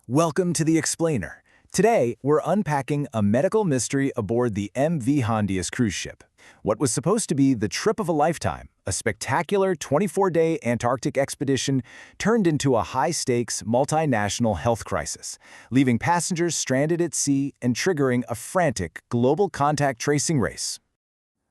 Welcome to The Explainer. Today, we're unpacking a medical mystery aboard the MV Hondius cruise ship. What was supposed to be the trip of a lifetime, a spectacular 24-day Antarctic expedition, turned into a high-stakes, multinational health crisis, leaving passengers stranded at sea and triggering a frantic global contact tracing race.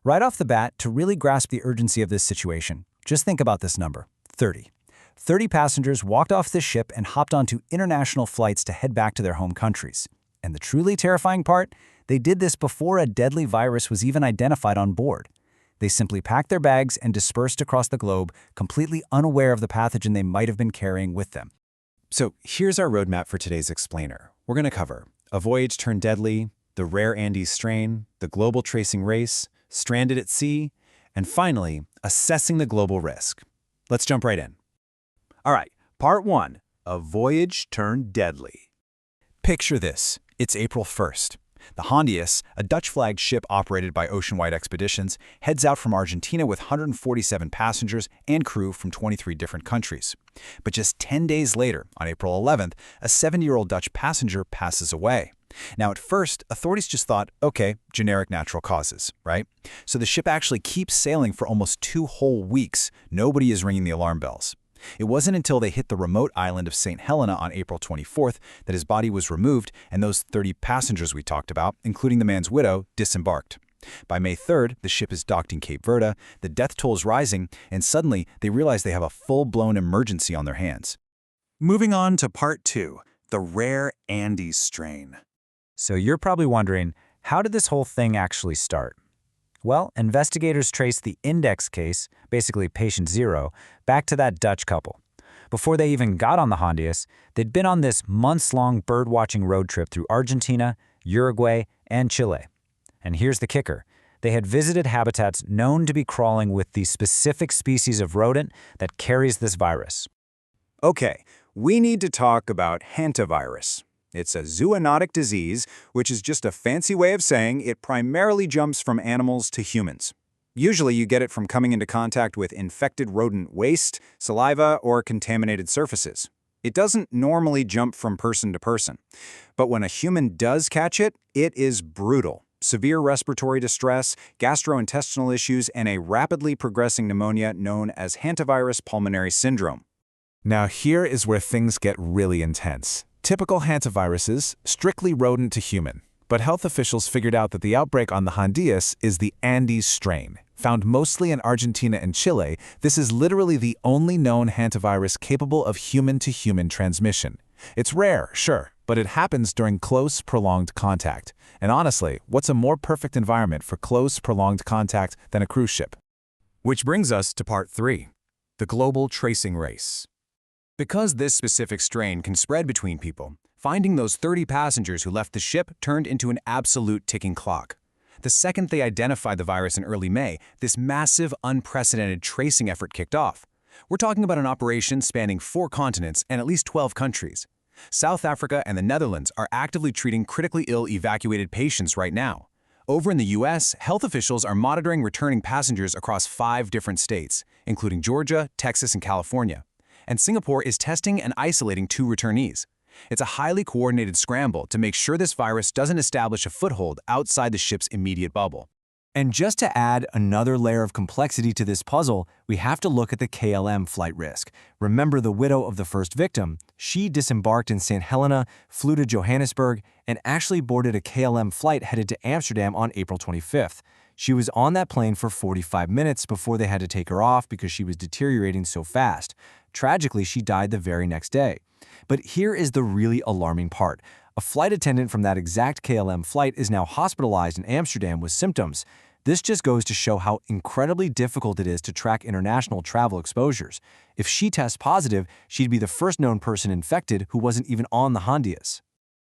Right off the bat, to really grasp the urgency of this situation, just think about this number, 30. 30 passengers walked off this ship and hopped onto international flights to head back to their home countries. And the truly terrifying part? They did this before a deadly virus was even identified on board. They simply packed their bags and dispersed across the globe, completely unaware of the pathogen they might have been carrying with them. So here's our roadmap for today's Explainer. We're going to cover a voyage turned deadly, the rare Andes strain, the global tracing race, stranded at sea, and finally, assessing the global risk. Let's jump right in. All right, part 1, a voyage turned deadly. Picture this. It's April 1st. The Hondius, a Dutch-flagged ship operated by ocean-wide expeditions, heads out from Argentina with 147 passengers and crew from 23 different countries. But just 10 days later, on April 11th, a 7-year-old Dutch passenger passes away. Now, at first, authorities just thought, okay, generic natural causes, right? So the ship actually keeps sailing for almost 2 whole weeks. Nobody is ringing the alarm bells. It wasn't until they hit the remote island of St. Helena on April 24th that his body was removed and those 30 passengers we talked about, including the man's widow, disembarked. By May 3rd, the ship is docked in Cape Verde, the death toll is rising, and suddenly they realize they have a full-blown emergency on their hands. Moving on to part 2, the rare Andes strain. So you're probably wondering, how did this whole thing actually start? Well, investigators traced the index case, basically patient 0, back to that Dutch couple. Before they even got on the Hondius, they'd been on this months-long bird-watching road trip through Argentina, Uruguay, and Chile. And here's the kicker. They had visited habitats known to be crawling with the specific species of rodent that carries this virus. Okay, we need to talk about hantavirus. It's a zoonotic disease, which is just a fancy way of saying it primarily jumps from animals to humans. Usually you get it from coming into contact with infected rodent waste, saliva, or contaminated surfaces. It doesn't normally jump from person to person. But when a human does catch it, it is brutal. Severe respiratory distress, gastrointestinal issues, and a rapidly progressing pneumonia known as hantavirus pulmonary syndrome. Now here is where things get really intense. Typical hantaviruses, strictly rodent to human. But health officials figured out that the outbreak on the Hondius is the Andes strain. Found mostly in Argentina and Chile, this is literally the only known hantavirus capable of human-to-human transmission. It's rare, sure, but it happens during close, prolonged contact. And honestly, what's a more perfect environment for close, prolonged contact than a cruise ship? Which brings us to part 3, the global tracing race. Because this specific strain can spread between people, finding those 30 passengers who left the ship turned into an absolute ticking clock. The second they identified the virus in early May, this massive, unprecedented tracing effort kicked off. We're talking about an operation spanning 4 continents and at least 12 countries. South Africa and the Netherlands are actively treating critically ill evacuated patients right now. Over in the U.S., health officials are monitoring returning passengers across 5 different states, including Georgia, Texas, and California. And Singapore is testing and isolating 2 returnees. It's a highly coordinated scramble to make sure this virus doesn't establish a foothold outside the ship's immediate bubble. And just to add another layer of complexity to this puzzle, we have to look at the KLM flight risk. Remember the widow of the first victim? She disembarked in St. Helena, flew to Johannesburg, and actually boarded a KLM flight headed to Amsterdam on April 25th. She was on that plane for 45 minutes before they had to take her off because she was deteriorating so fast. Tragically, she died the very next day. But here is the really alarming part. A flight attendant from that exact KLM flight is now hospitalized in Amsterdam with symptoms. This just goes to show how incredibly difficult it is to track international travel exposures. If she tests positive, she'd be the first known person infected who wasn't even on the Hondius.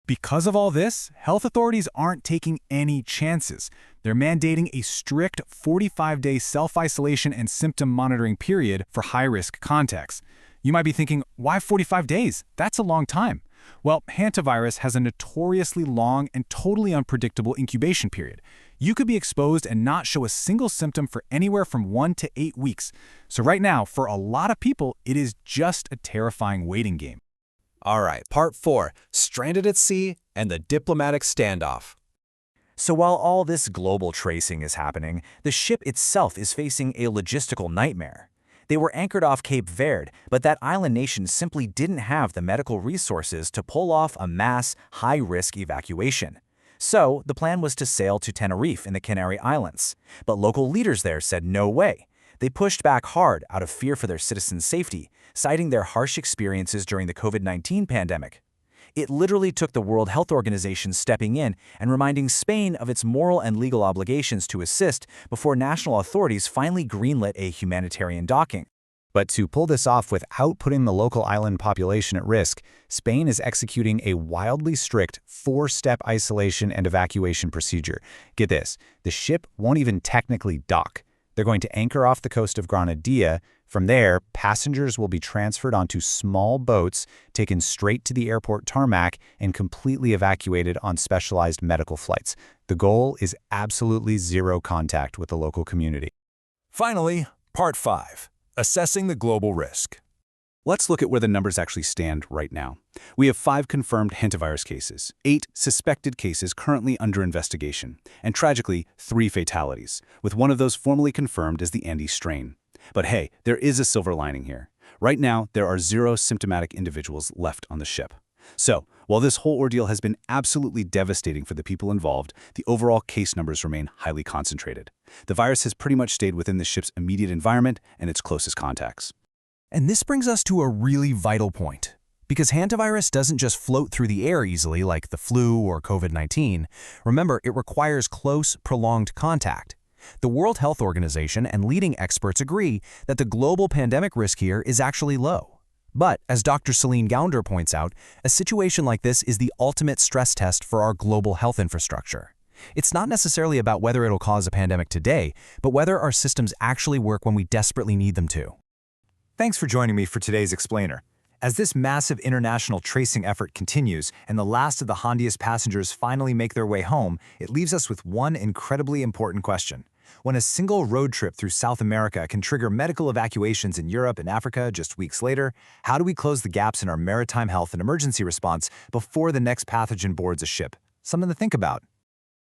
Because of all this, health authorities aren't taking any chances. They're mandating a strict 45-day self-isolation and symptom monitoring period for high-risk contacts. You might be thinking, why 45 days? That's a long time. Well, hantavirus has a notoriously long and totally unpredictable incubation period. You could be exposed and not show a single symptom for anywhere from 1 to 8 weeks. So right now, for a lot of people, it is just a terrifying waiting game. All right, part 4, stranded at sea and the diplomatic standoff. So while all this global tracing is happening, the ship itself is facing a logistical nightmare. They were anchored off Cape Verde, but that island nation simply didn't have the medical resources to pull off a mass, high-risk evacuation. So the plan was to sail to Tenerife in the Canary Islands. But local leaders there said no way. They pushed back hard out of fear for their citizens' safety, citing their harsh experiences during the COVID-19 pandemic. It literally took the World Health Organization stepping in and reminding Spain of its moral and legal obligations to assist before national authorities finally greenlit a humanitarian docking. But to pull this off without putting the local island population at risk, Spain is executing a wildly strict 4-step isolation and evacuation procedure. Get this, the ship won't even technically dock. They're going to anchor off the coast of Granadilla. From there, passengers will be transferred onto small boats, taken straight to the airport tarmac, and completely evacuated on specialized medical flights. The goal is absolutely zero contact with the local community. Finally, part 5, assessing the global risk. Let's look at where the numbers actually stand right now. We have 5 confirmed hantavirus cases, 8 suspected cases currently under investigation, and tragically, 3 fatalities, with one of those formally confirmed as the Andes strain. But hey, there is a silver lining here. Right now, there are 0 symptomatic individuals left on the ship. So, while this whole ordeal has been absolutely devastating for the people involved, the overall case numbers remain highly concentrated. The virus has pretty much stayed within the ship's immediate environment and its closest contacts. And this brings us to a really vital point. Because hantavirus doesn't just float through the air easily like the flu or COVID-19. Remember, it requires close, prolonged contact. The World Health Organization and leading experts agree that the global pandemic risk here is actually low. But, as Dr. Celine Gounder points out, a situation like this is the ultimate stress test for our global health infrastructure. It's not necessarily about whether it'll cause a pandemic today, but whether our systems actually work when we desperately need them to. Thanks for joining me for today's Explainer. As this massive international tracing effort continues and the last of the Hondius passengers finally make their way home, it leaves us with one incredibly important question. When a single road trip through South America can trigger medical evacuations in Europe and Africa just weeks later, how do we close the gaps in our maritime health and emergency response before the next pathogen boards a ship? Something to think about.